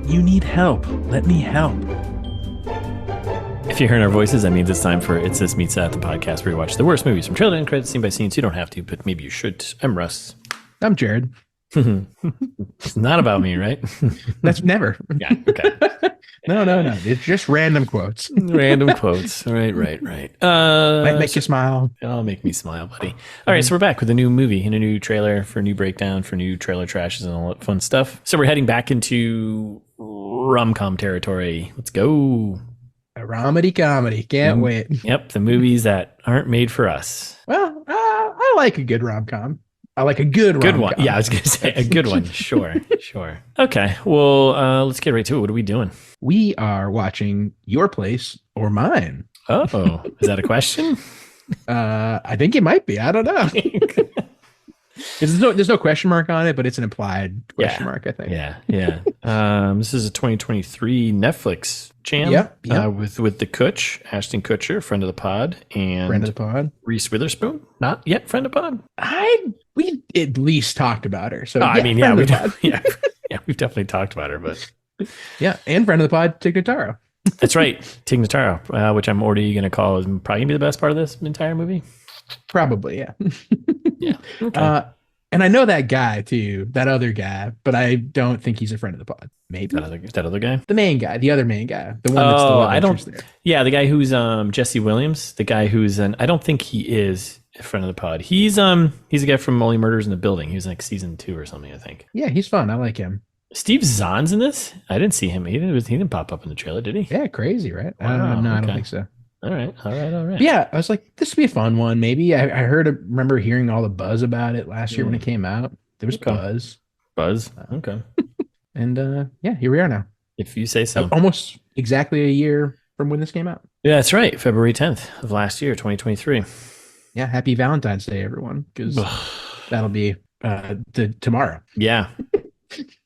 You need help. Let me help. If you're hearing our voices, that means it's time for It's This Meets That, the podcast where we watch the worst movies from trailer and credits, scene by scene. So you don't have to, but maybe you should. I'm Russ. I'm Jared. It's not about me, right? That's never. Yeah. Okay. No. It's just random quotes. Random quotes. Right. Might make you smile. It'll make me smile, buddy. All right, so we're back with a new movie and a new trailer for a new breakdown for new trailer trashes and all that fun stuff. So we're heading back into rom-com territory. Let's go. A romedy comedy. Can't wait. Yep, the movies that aren't made for us. Well, I like a good rom-com. I like a good rom-com. Good one. Yeah, I was going to say a good one. Sure. Okay, well, let's get right to it. What are we doing? We are watching Your Place or Mine. Oh, is that a question? I think it might be. I don't know. There's no question mark on it, but it's an implied question mark, I think. Yeah. This is a 2023 Netflix jam. Yep. With the Kutch, Ashton Kutcher, friend of the pod, and Reese Witherspoon, not yet friend of pod. We at least talked about her. So we've definitely talked about her, but yeah, and friend of the pod, Tig Notaro. That's right, Tig Notaro, which I'm already going to call is probably going to be the best part of this entire movie. Probably, yeah. Yeah. Okay. And I know that guy too, that other guy, but I don't think he's a friend of the pod. Maybe that other guy, the main guy, the other main guy, the one that's the love interest there. Yeah, the guy who's Jesse Williams, the guy who's I don't think he is a friend of the pod. He's a guy from Only Murders in the Building. He was like season 2 or something, I think. Yeah, he's fun. I like him. Steve Zahn's in this. I didn't see him. He didn't pop up in the trailer, did he? Yeah, crazy, right? Wow, no, I don't think so. All right. Yeah, I was like, this would be a fun one. Maybe I remember hearing all the buzz about it last year when it came out. There was buzz. Okay. And here we are now. If you say so. Almost exactly a year from when this came out. Yeah, that's right. February 10th of last year, 2023. Yeah, happy Valentine's Day, everyone, because that'll be tomorrow. Yeah.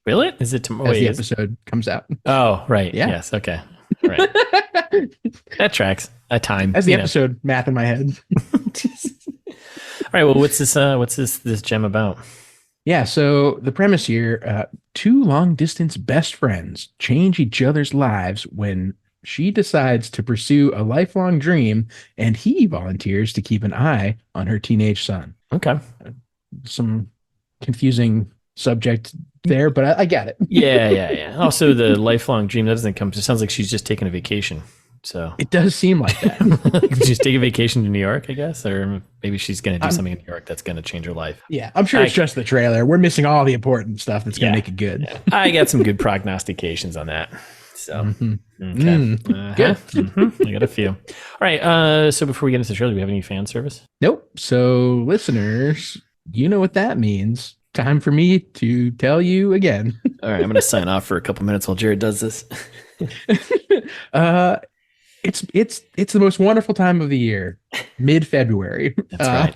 Really? Is it tomorrow? As the episode comes out. Oh, right. Yeah. Yes. Okay. Right. That tracks. A time. As the episode math in my head. All right. Well, what's this gem about? Yeah. So the premise here: two long-distance best friends change each other's lives when she decides to pursue a lifelong dream, and he volunteers to keep an eye on her teenage son. Okay. Some confusing subject there, but I get it. Yeah. Also, the lifelong dream that doesn't come. It sounds like she's just taking a vacation. So it does seem like that. She's taking a vacation to New York, I guess, or maybe she's going to do something in New York that's going to change her life. Yeah, I'm sure it's just the trailer. We're missing all the important stuff that's going to make it good. Yeah. I got some good prognostications on that. So okay. Good. I got a few. All right. So before we get into the trailer, do we have any fan service? Nope. So listeners, you know what that means. Time for me to tell you again. All right, I'm going to sign off for a couple minutes while Jared does this. It's the most wonderful time of the year, mid-February. That's right.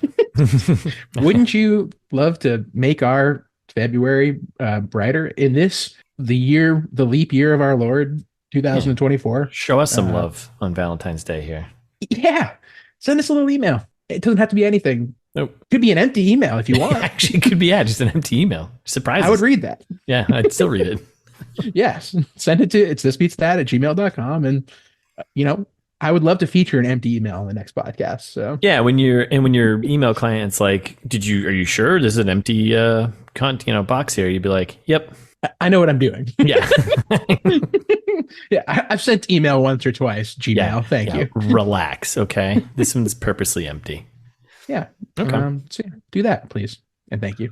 Wouldn't you love to make our February brighter in the leap year of our Lord, 2024? Show us some love on Valentine's Day here. Yeah, send us a little email. It doesn't have to be anything. Nope. Could be an empty email if you want. Actually, it could be just an empty email. Surprise! I would read that. Yeah, I'd still read it. Yes, send it to itsthisbeatsthat@gmail.com, and I would love to feature an empty email in the next podcast. So yeah, when your email client's like, are you sure this is an empty box here? You'd be like, yep. I know what I'm doing. Yeah. Yeah. I've sent email once or twice. Gmail. Yeah, Thank you. Relax. Okay. This one's purposely empty. Yeah. Okay. So do that, please. And thank you.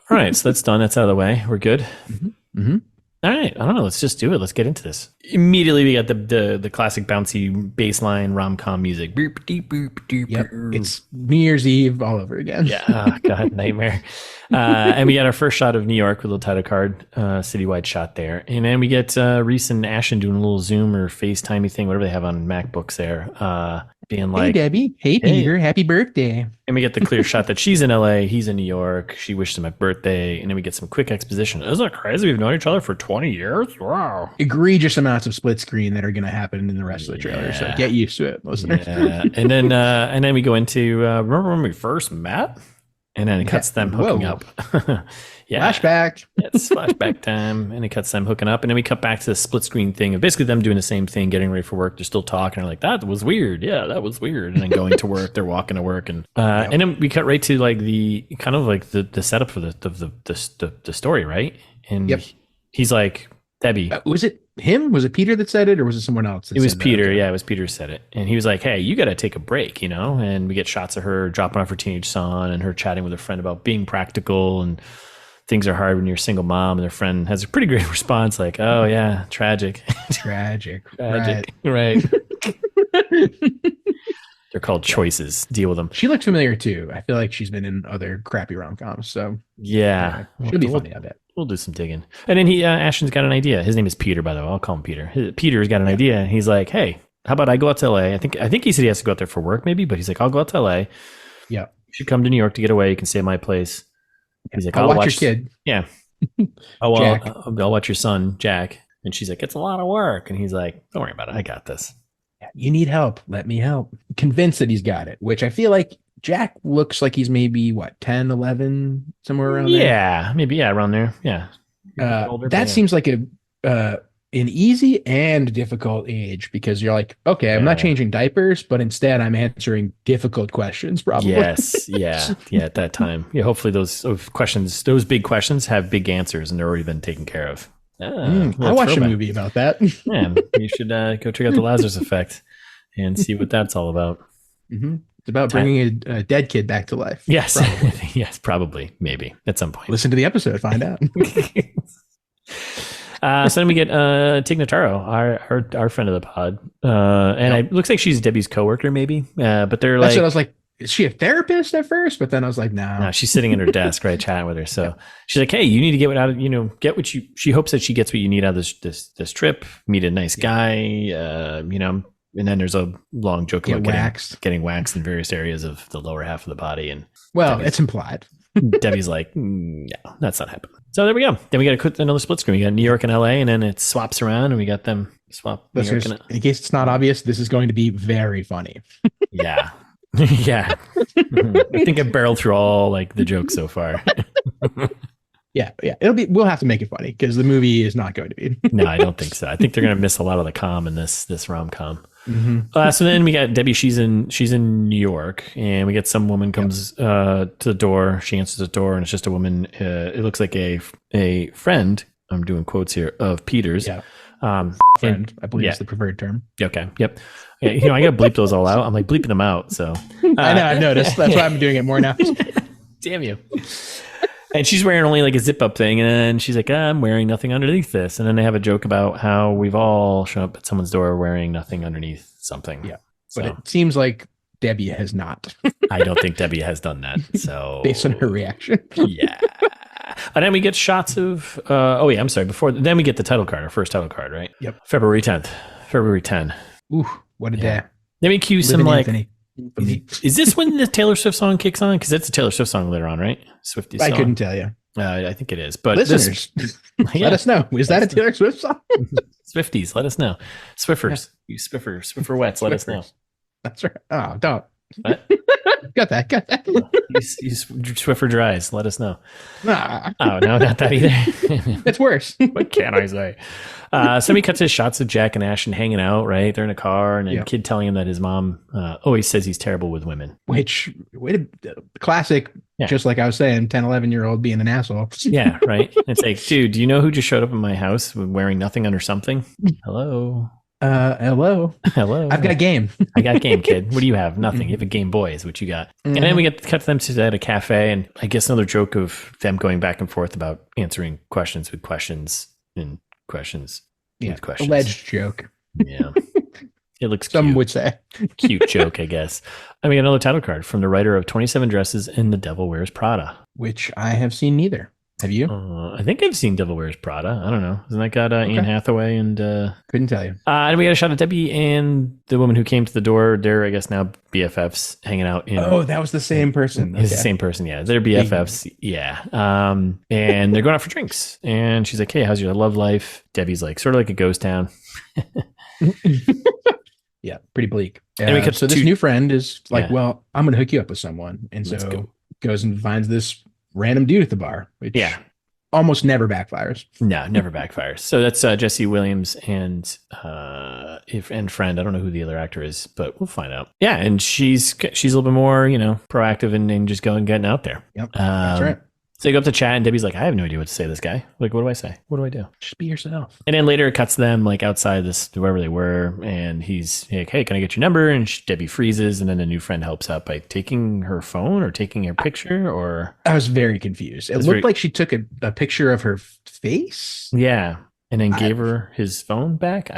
All right. So that's done. That's out of the way. We're good. Mm-hmm. Mm-hmm. All right. I don't know. Let's just do it. Let's get into this. Immediately, we got the classic bouncy baseline rom-com music. Yep. It's New Year's Eve all over again. Yeah. Oh, God, nightmare. And we got our first shot of New York with a little title card, citywide shot there. And then we get Reese and Ashton doing a little Zoom or FaceTimey thing, whatever they have on MacBooks there. Being like, hey, Debbie. Hey, Peter. Happy birthday. And we get the clear shot that she's in LA, he's in New York. She wished him a birthday. And then we get some quick exposition. Isn't that crazy? We've known each other for 20 years. Wow. Egregious amounts of split screen that are going to happen in the rest of the trailer. So get used to it, listeners. Yeah. And then we go into, remember when we first met? And then it cuts them hooking Whoa. up. Yeah. Flashback. It's flashback time. And it cuts them hooking up. And then we cut back to the split screen thing of basically them doing the same thing, getting ready for work. They're still talking. They're like, that was weird. Yeah, that was weird. And then going to work, they're walking to work. And and then we cut right to like the kind of like the setup for the story, right? And he's like, Debbie. Was it him? Was it Peter that said it, or was it someone else? It was Peter. Yeah, it was Peter said it. And he was like, hey, you got to take a break, you know? And we get shots of her dropping off her teenage son and her chatting with her friend about being practical and things are hard when you're a single mom. And their friend has a pretty great response like, oh, yeah, tragic. Tragic. Right. They're called choices. Deal with them. She looks familiar, too. I feel like she's been in other crappy rom-coms. So, yeah. She'll be funny, I bet. We'll do some digging. And then Ashton's got an idea. His name is Peter, by the way. I'll call him Peter. Peter's got an idea. And he's like, hey, how about I go out to LA? I think he said he has to go out there for work maybe, but he's like, I'll go out to LA. Yeah. You should come to New York to get away. You can stay at my place. He's like, I'll watch your kid. Yeah. I'll watch your son, Jack. And she's like, it's a lot of work. And he's like, don't worry about it. I got this. You need help. Let me help. Convinced that he's got it, which I feel like Jack looks like he's maybe 10, 11, somewhere around there. Yeah, maybe around there. Yeah. That seems like an easy and difficult age because you're like, okay, I'm not changing diapers, but instead I'm answering difficult questions probably. Yes. Yeah. At that time. Yeah. Hopefully those big questions have big answers and they're already been taken care of. I watched a movie about that. Yeah, you should go check out the Lazarus Effect and see what that's all about. Mm-hmm. It's about bringing a dead kid back to life. Yes. Probably. Yes, probably. Maybe at some point. Listen to the episode. Find out. So then we get Tig Notaro, our friend of the pod. It looks like she's Debbie's coworker maybe. But they're That's what I was like, is she a therapist at first? But then I was like, no, she's sitting at her desk, right, chatting with her. So she's like, hey, you need to get what she hopes that she gets what you need out of this trip, meet a nice guy, and then there's a long joke about getting waxed in various areas of the lower half of the body. And it's implied. Debbie's like, no, that's not happening. So there we go. Then we got another split screen. We got New York and LA, and then it swaps around, and we got them swap. In case it's not obvious, this is going to be very funny. Yeah. Yeah. I think I barreled through all like the jokes so far. Yeah. We'll have to make it funny because the movie is not going to be. No, I don't think so. I think they're going to miss a lot of the calm in this rom-com. Mm-hmm. So then we got Debbie. She's in New York, and we get some woman comes to the door. She answers the door, and it's just a woman. It looks like a friend. I'm doing quotes here of Peter's. Yeah. Friend, I believe is the preferred term. Okay. Yep. Yeah, I gotta bleep those all out. I'm like bleeping them out. So I know. I've noticed. That's why I'm doing it more now. Damn you. And she's wearing only like a zip up thing, and then she's like, I'm wearing nothing underneath this. And then they have a joke about how we've all shown up at someone's door wearing nothing underneath something. Yeah. But it seems like Debbie has not. I don't think Debbie has done that. So based on her reaction. Yeah. And then we get shots of I'm sorry, then we get the title card, our first title card, right? Yep. February 10th. Ooh, what a day. Then we cue some like is this when the Taylor Swift song kicks on? Because it's a Taylor Swift song later on, right? Swiftie song. I couldn't tell you. I think it is. But listeners, let us know. Is that a Taylor Swift song? Swifties, let us know. Swiffers, you Swifferwettes, let us know. That's right. Oh, don't. What? Got that. You Swiffer dries, let us know. Nah. Oh, no, not that either. It's worse. What can I say? Somebody cuts his shots of Jack and Ashton hanging out, right? They're in a car, and a kid telling him that his mom always says he's terrible with women. Which, classic, just like I was saying, 10, 11-year-old being an asshole. Yeah, right? It's like, dude, do you know who just showed up in my house wearing nothing under something? Hello? Hello. I've got game. I got game, kid. What do you have? Nothing. You have a Game Boy is what you got. And then we get to cut them at a cafe, and I guess another joke of them going back and forth about answering questions with questions and questions with questions. Alleged joke. Yeah. It looks Some cute. would say. Cute joke, I guess. And we got another title card from the writer of 27 Dresses and The Devil Wears Prada. Which I have seen neither. Have you? I think I've seen Devil Wears Prada. I don't know. Isn't that got Anne Hathaway and... Couldn't tell you. And we got a shot of Debbie and the woman who came to the door. They're, I guess, now BFFs hanging out. That was the same person. It's the same person, yeah. They're BFFs, yeah. And they're going out for drinks. And she's like, hey, how's your love life? Debbie's like, sort of like a ghost town. Yeah, pretty bleak. And we cut so this new friend is like, well, I'm going to hook you up with someone. And so goes and finds this random dude at the bar, which Yeah. almost never backfires. No, never backfires. So that's Jesse Williams and friend. I don't know who the other actor is, but we'll find out. Yeah, and she's a little bit more, proactive and just going and getting out there. Yep, that's right. So you go up to chat, and Debbie's like, I have no idea what to say to this guy. Like, what do I say? What do I do? Just be yourself. And then later it cuts them like outside this, wherever they were. And he's like, hey, can I get your number? And Debbie freezes. And then a new friend helps out by taking her phone or taking her picture or. I was very confused. It looked like she took a picture of her face. Yeah. And then gave her his phone back.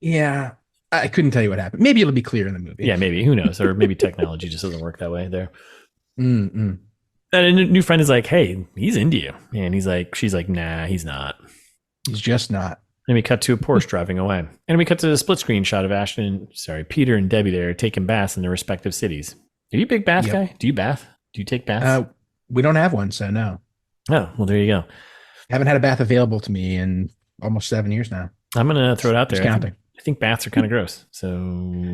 Yeah. I couldn't tell you what happened. Maybe it'll be clear in the movie. Yeah, maybe. Who knows? Or maybe technology just doesn't work that way there. Mm-mm. And a new friend is like, hey, he's into you. And she's like, nah, he's not. He's just not. And we cut to a Porsche driving away. And we cut to a split screen shot of Peter and Debbie there taking baths in their respective cities. Are you a big bath guy? Do you bath? Do you take baths? We don't have one, so no. Oh, well, there you go. Haven't had a bath available to me in almost 7 years now. I'm going to throw it out there. Counting. I think baths are kind of gross. So,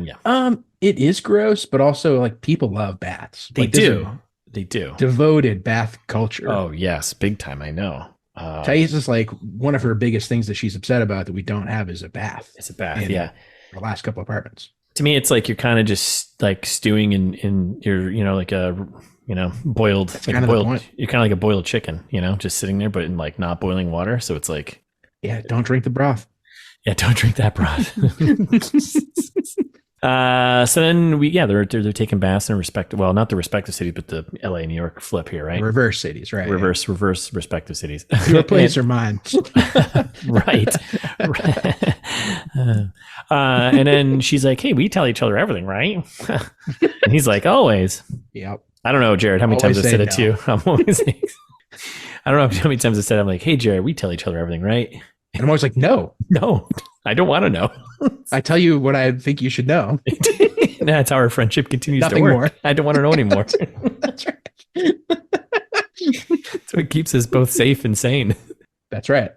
yeah. It is gross, but also like people love baths. They do. They do. Devoted bath culture. Oh, yes. Big time. I know. Thais is like one of her biggest things that she's upset about that we don't have is a bath. It's a bath. Yeah. The last couple apartments. To me, it's like you're kind of just like stewing in your, like a, boiled. That's kind of the point. You're kind of like a boiled chicken, just sitting there, but in like not boiling water. So it's like. Yeah. Don't drink the broth. Yeah. Don't drink that broth. So then they're taking baths in not the respective cities, but the LA, New York flip here, right? Reverse cities, right? Reverse respective cities. Your place or mine. Right. And then she's like, hey, we tell each other everything, right? And he's like, always. Yep. I don't know, Jared, how many times I said it to you. I'm always I don't know how many times I said, I'm like, hey, Jared, we tell each other everything, right? And I'm always like, no, I don't want to know. I tell you what I think you should know. That's how our friendship continues Nothing to work. more. I don't want to know anymore. That's right. So it keeps us both safe and sane. That's right.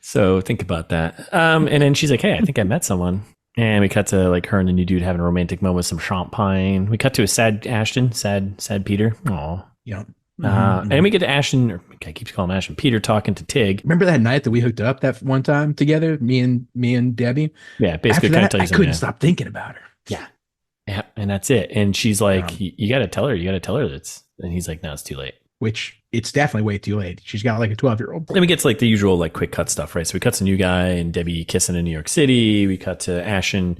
So think about that. And then she's like, hey, I think I met someone. And we cut to like her and the new dude having a romantic moment with some champagne. We cut to a sad Ashton, sad Peter. Aw. Yeah. And we get to Ashton, or I keep calling him Ashton, Peter talking to Tig. Remember that night that we hooked up that one time together, me and Debbie? Yeah, basically After kind that, of tell you I something. couldn't stop thinking about her. Yeah, and that's it. And she's like, you got to tell her that's, and he's like, no, it's too late. Which it's definitely way too late. She's got like a 12-year-old. Then we get to like the usual like quick cut stuff, right? So we cut to new guy and Debbie kissing in New York City. We cut to Ashton.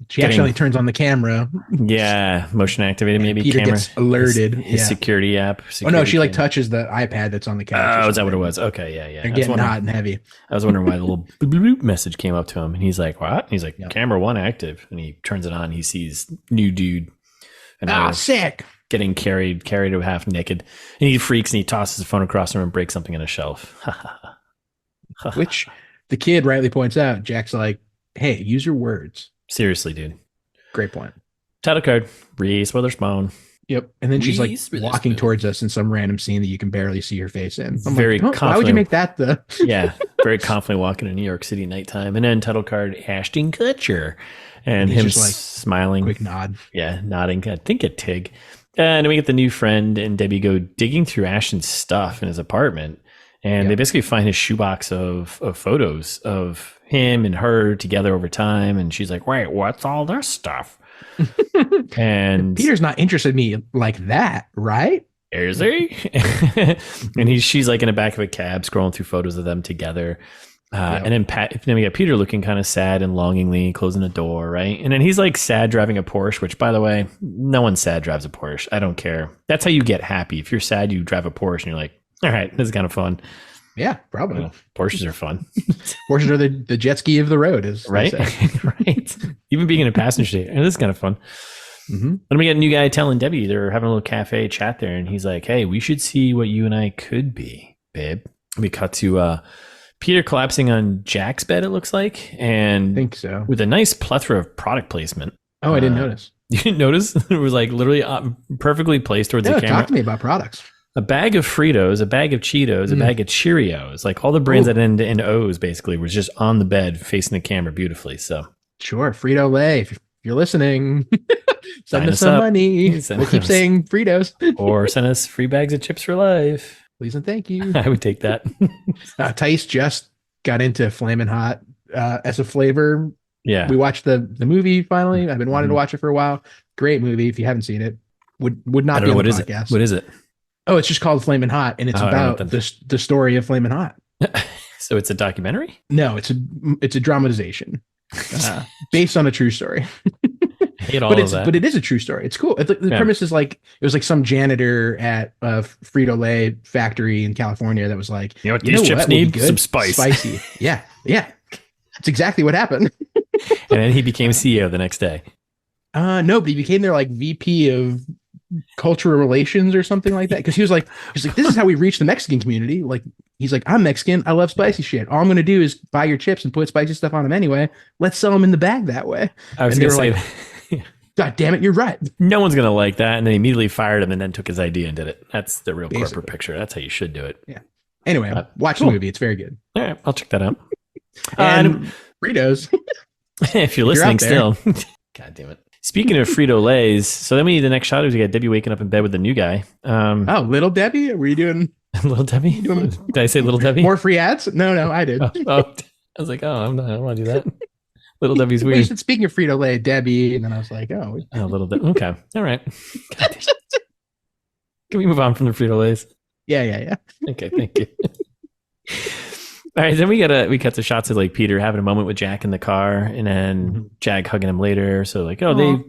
She actually turns on the camera. Yeah, motion activated maybe. Peter camera gets alerted. His security app. She like touches the iPad that's on the couch. Oh, is that what it was? Okay, yeah. They're getting hot and heavy. I was wondering why the little boop, boop, boop message came up to him, and he's like, "What?" And he's like, "Camera 1 active," and he turns it on. He sees new dude. Sick. Getting carried to half naked, and he freaks and he tosses his phone across the room and breaks something in a shelf. Which the kid rightly points out. Jack's like, "Hey, use your words." Seriously, dude. Great point. Title card: Reese Witherspoon. Yep. And then she's like walking towards us in some random scene that you can barely see her face in. I'm very like, why would you make that the? Yeah, very confidently walking in New York City nighttime, and then title card: Ashton Kutcher, and him just like smiling, quick nod. Yeah, nodding. I think at Tig. And then we get the new friend and Debbie go digging through Ashton's stuff in his apartment. And they basically find his shoebox of photos of him and her together over time. And she's like, wait, what's all this stuff? And Peter's not interested in me like that, right? Is he? And she's like in the back of a cab scrolling through photos of them together. And then we got Peter looking kind of sad and longingly closing the door, right? And then he's like sad driving a Porsche, which, by the way, no one sad drives a Porsche. I don't care. That's how you get happy. If you're sad, you drive a Porsche and you're like, all right, this is kind of fun. Yeah, probably. Porsches are fun. Porsches are the jet ski of the road, is right. Right. Even being in a passenger seat, this is kind of fun. Mm-hmm. And we got a new guy telling Debbie they're having a little cafe chat there, and he's like, "Hey, we should see what you and I could be, babe." We cut to Peter collapsing on Jack's bed, it looks like, and I think so, with a nice plethora of product placement. Oh, I didn't notice. You didn't notice? It was like literally perfectly placed towards the camera. Talk to me about products. A bag of Fritos, a bag of Cheetos, a bag of Cheerios, like all the brands that end O's basically was just on the bed facing the camera beautifully. So sure, Frito-Lay. If you're listening, Sign send us us some up. money. Send We'll keep us. saying Fritos. Or send us free bags of chips for life. Please and thank you. I would take that. Tice just got into Flamin' Hot as a flavor. Yeah. We watched the movie finally. I've been wanting to Mhm. watch it for a while. Great movie. If you haven't seen it, would I not don't be know on what the is it. podcast. What is it? Oh, it's just called Flamin' Hot, and it's Oh, I don't know about what that- the story of Flamin' Hot. So it's a documentary? No, it's a dramatization based on a true story. I hate all But of that. it is a true story. It's cool. The Yeah. premise is like it was like some janitor at a Frito-Lay factory in California that was like, You know what these chips would be need? good? Some spice. Spicy. Yeah. That's exactly what happened. And then he became CEO the next day. No, but he became their like VP of cultural relations or something like that. Because he was like, this is how we reach the Mexican community. Like, he's like, I'm Mexican. I love spicy shit. All I'm going to do is buy your chips and put spicy stuff on them anyway. Let's sell them in the bag that way. I was And they going to were say, like, God damn it, you're right. no one's going to like that. And they immediately fired him and then took his idea and did it. That's the real Basically. corporate picture. That's how you should do it. Yeah. Anyway, watch cool. the movie. It's very good. All right. I'll check that out. And Fritos. If you're You're listening out there. still. God damn it. Speaking of Frito-Lays, so then the next shot is we got Debbie waking up in bed with the new guy. Oh, Little Debbie? Were you doing Little Debbie? Did I say Little Debbie? more free ads? No, I did. Oh, I was like, I don't want to do that. Little Debbie's Well, you weird. said, speaking of Frito-Lay, Debbie, and then I was like, oh. Oh, Little Debbie. Okay. All right. Can we move on from the Frito-Lays? Yeah. Okay, thank you. All right, then we cut to shots of like Peter having a moment with Jack in the car, and then Jack hugging him later. So like,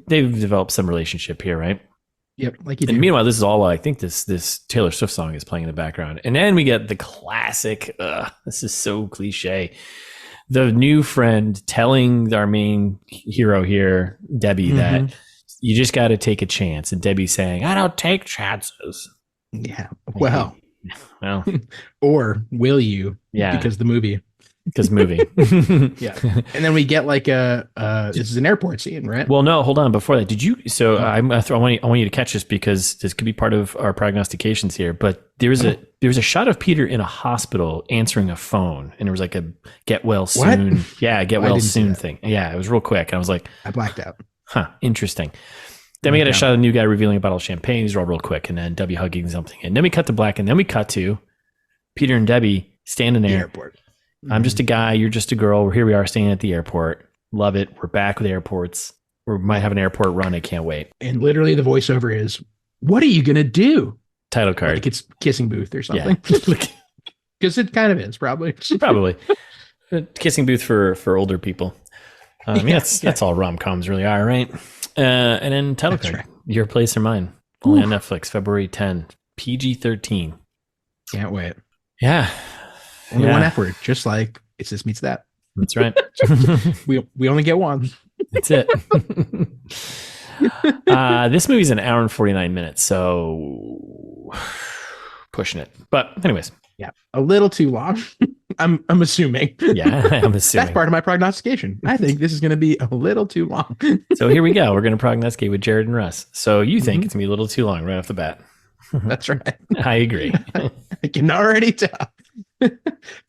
they've developed some relationship here, right? Yep, like you do. And meanwhile, this is all I think this Taylor Swift song is playing in the background, and then we get the classic. This is so cliche. The new friend telling our main hero here, Debbie, that you just got to take a chance, and Debbie saying, "I don't take chances." Yeah. Well, or will you? Yeah. Because the movie. Because movie. Yeah. And then we get like this is an airport scene, right? Well, no, hold on. Before that, did you? So I want you to catch this because this could be part of our prognostications here. But there was a shot of Peter in a hospital answering a phone, and there was like a get well soon. What? Yeah, get I well didn't see soon that. thing. Yeah, it was real quick. And I was like, I blacked out. huh, interesting. Then we got a shot of a new guy revealing a bottle of champagne. These are all real quick, and then Debbie hugging something, and then we cut to black, and then we cut to Peter and Debbie standing The there. airport. I'm just a guy. You're just a girl. Here we are standing at the airport. Love it. We're back with airports. We might have an airport run. I can't wait. And literally the voiceover is, what are you going to do? Title card. Like it's Kissing Booth or Yeah. something. Because it kind of is, probably. Probably. Kissing booth for older people. That's all rom-coms really are, right? And then title That's card. right. Your Place or Mine. Only on Netflix, February 10. PG-13. Can't wait. Yeah. Only Yeah. one F word, just like It's This Meets That. That's right. We only get one. That's it. This movie's an hour and 49 minutes, so pushing it. But anyways, Yeah, a little too long. I'm assuming. yeah, I'm assuming. That's part of my prognostication. I think this is going to be a little too long. So here we go. We're going to prognosticate with Jared and Russ. So you think it's going to be a little too long right off the bat. That's right. I agree. I can already tell.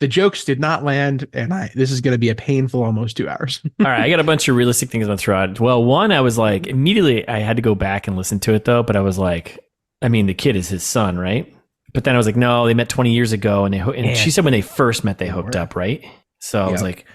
The jokes did not land, and this is going to be a painful almost 2 hours. All right, I got a bunch of realistic things I'm going to throw out. Well, one, I was like, immediately I had to go back and listen to it though, but I was like, I mean, the kid is his son, right? But then I was like, no, they met 20 years ago, and she said when they first met, they hooked up, right? So I was like,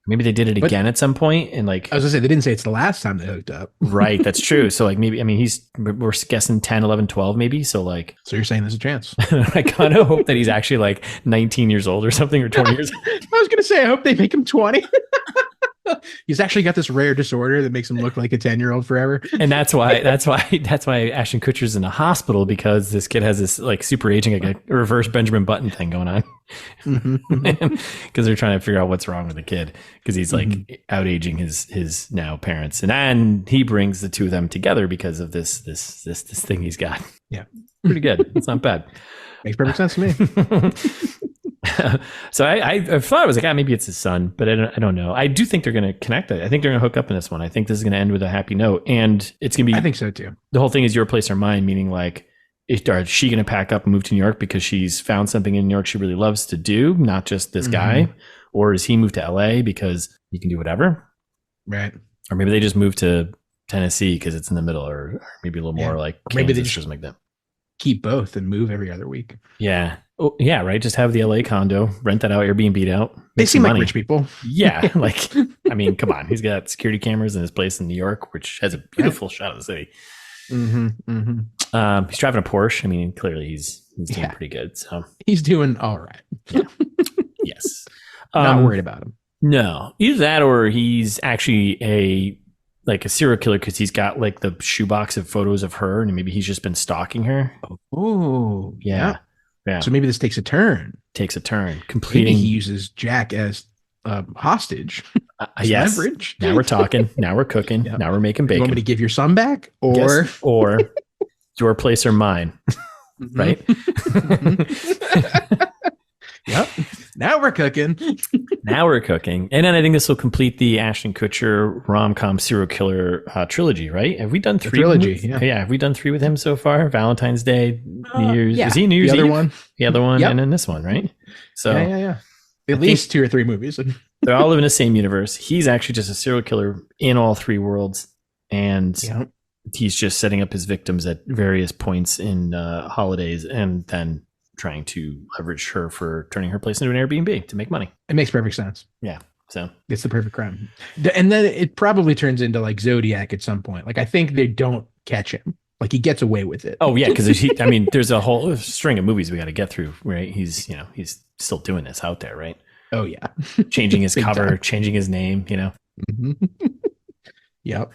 maybe they did it again at some point, and like, I was going to say, they didn't say it's the last time they hooked up. right, that's true. So like, maybe, I mean, we're guessing 10, 11, 12 maybe. So like, So you're saying there's a chance. I kind of hope that he's actually like 19 years old or something, or 20 years. I was going to say, I hope they make him 20. He's actually got this rare disorder that makes him look like a 10-year-old forever. And that's why Ashton Kutcher's in the hospital, because this kid has this like super aging, like a reverse Benjamin Button thing going on. Because they're trying to figure out what's wrong with the kid, because he's like out aging his now parents, and then he brings the two of them together because of this thing he's got. Yeah, pretty good. It's not bad. Makes perfect sense to me. So I thought it was like, maybe it's his son, but I don't know. I do think they're going to connect it. I think they're going to hook up in this one. I think this is going to end with a happy note, and it's going to be. I think so too. The whole thing is Your Place or Mine, meaning like, is she going to pack up and move to New York because she's found something in New York she really loves to do, not just this guy, or is he moved to LA because he can do whatever? Right. Or maybe they just moved to Tennessee because it's in the middle, or maybe a little more like or maybe they Kansas just or something like that. keep both and move every other week. Yeah. Oh, yeah, right. Just have the LA condo, rent that out, Airbnb it out. They seem like rich people. Yeah. Like, I mean, come on. He's got security cameras in his place in New York, which has a beautiful shot of the city. He's driving a Porsche. I mean, clearly he's doing pretty good. So he's doing all right. Yeah. Yes. Not worried about him. No, either that or he's actually a serial killer because he's got like the shoebox of photos of her, and maybe he's just been stalking her. Oh, yeah. So maybe this takes a turn. Completing. Maybe he uses Jack as hostage. Yes. Leverage. Now we're talking. Now we're cooking. Yep. Now we're making bacon. You want me to give your son back, or or your place or mine, right? Yep. Now we're cooking. And then I think this will complete the Ashton Kutcher rom-com serial killer trilogy, right? Have we done 3? Trilogy, yeah. Have we done 3 with him so far? Valentine's Day, New Year's. Yeah. Is he New Year's Eve? The other one, and then this one, right? So yeah. At least 2 or 3 movies. They all live in the same universe. He's actually just a serial killer in all 3 worlds, and he's just setting up his victims at various points in holidays, and then trying to leverage her for turning her place into an Airbnb to make money. It makes perfect sense. Yeah. So it's the perfect crime. And then it probably turns into like Zodiac at some point. Like I think they don't catch him. Like he gets away with it. Oh yeah. Cause there's a whole string of movies we got to get through, right? He's still doing this out there, right? Oh yeah. Changing his cover, changing his name, Mm-hmm. Yep.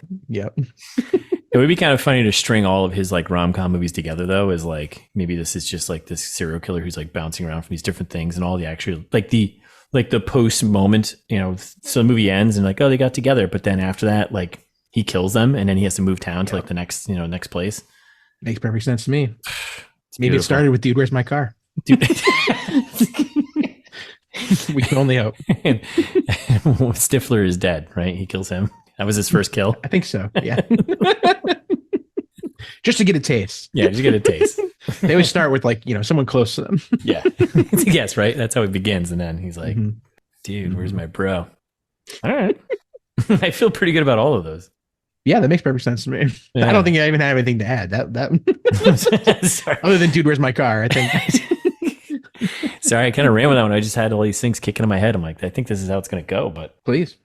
It would be kind of funny to string all of his like rom-com movies together though, is like maybe this is just like this serial killer who's like bouncing around from these different things, and all the actual like the post moment, so the movie ends and like, oh, they got together, but then after that, like he kills them and then he has to move town to like the next place. Makes perfect sense to me. Maybe it started with Dude, Where's My Car? Dude. We can only hope. And Stifler is dead, right? He kills him. That was his first kill. I think so. Yeah. Just to get a taste. Yeah, just get a taste. They always start with like, someone close to them. Yeah. Yes, right? That's how it begins. And then he's like, dude, where's my bro? All right. I feel pretty good about all of those. Yeah, that makes perfect sense to me. Yeah. I don't think I even have anything to add. That other than Dude, Where's My Car? I think. Sorry, I kind of ran with that one. I just had all these things kicking in my head. I'm like, I think this is how it's going to go, but please.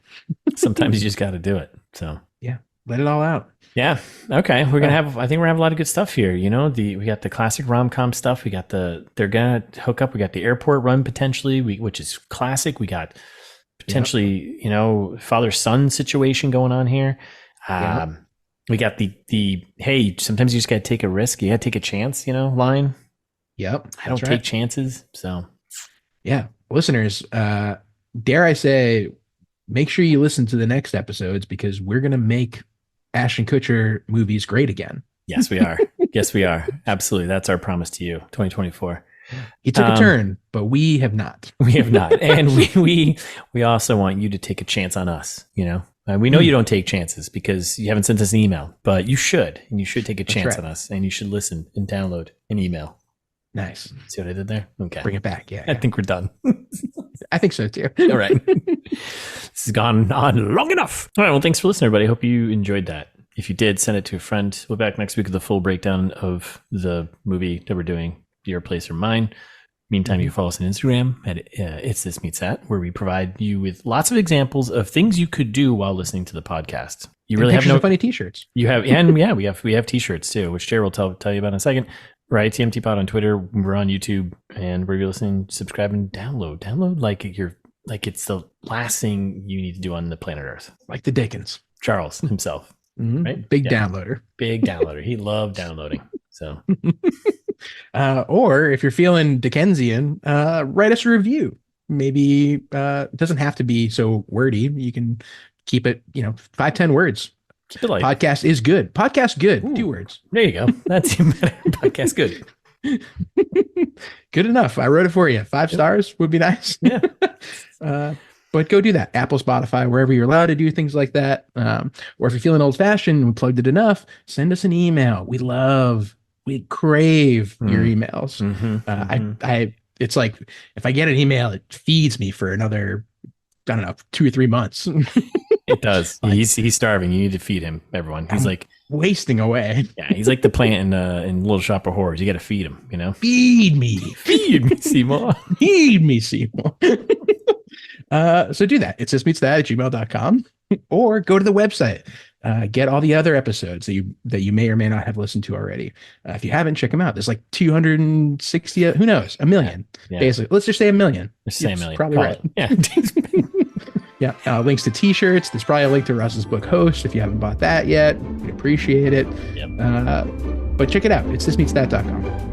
Sometimes you just got to do it. So yeah, let it all out. Yeah. Okay. We're gonna have. I think we're gonna have a lot of good stuff here. We got the classic rom-com stuff. We got they're gonna hook up. We got the airport run potentially, which is classic. We got potentially father-son situation going on here. We got the hey, sometimes you just gotta take a risk. You gotta take a chance. Line. Yep. I don't take chances. So yeah, listeners, dare I say, make sure you listen to the next episodes because we're going to make Ashton Kutcher movies great again. Yes, we are. Yes, we are. Absolutely. That's our promise to you. 2024. He took a turn, but we have not. We have not. And we also want you to take a chance on us. We know you don't take chances because you haven't sent us an email, but you should. And you should take a chance on us, and you should listen and download an email. Nice. See what I did there? Okay. Bring it back. Yeah. I think we're done. I think so too. All right. This has gone on long enough. All right. Well, thanks for listening, everybody. Hope you enjoyed that. If you did, send it to a friend. We'll be back next week with the full breakdown of the movie that we're doing, Your Place or Mine. Meantime, you can follow us on Instagram at It's This Meets That, where we provide you with lots of examples of things you could do while listening to the podcast. You really have no funny t-shirts. You have, and yeah, we have t-shirts too, which Jared will tell you about in a second. Right, ITMT Pod on Twitter. We're on YouTube, and where you're listening, subscribe and download. Download like it's the last thing you need to do on the planet Earth. Like the Dickens, Charles himself, right? Big downloader. He loved downloading. So, or if you're feeling Dickensian, write us a review. Maybe it doesn't have to be so wordy. You can keep it, 5-10 words. Keep it light. Podcast is good. Podcast good. Ooh, 2 words. There you go. That's even better. Podcast good. Good enough. I wrote it for you. 5 stars would be nice. Yeah. But go do that. Apple, Spotify, wherever you're allowed to do things like that. Or if you're feeling old fashioned, we plugged it enough, send us an email. We crave your emails. It's like, if I get an email, it feeds me for another, I don't know, 2 or 3 months. It does. Like, He's starving. You need to feed him, everyone. He's like wasting away. Yeah, he's like the plant in Little Shop of Horrors. You got to feed him, you know? Feed me. Feed me, Seymour. Feed me, Seymour. So do that. It's thismeetsthat@gmail.com or go to the website. Get all the other episodes that you may or may not have listened to already. If you haven't, check them out. There's like 260, who knows, a million. Yeah. Basically. Let's just say a million. Just say a million. Probably right. Yeah. Yeah. Links to t-shirts. There's probably a link to Russ's book Host. If you haven't bought that yet, we'd appreciate it. Yep. But check it out. It's thismeetsthat.com.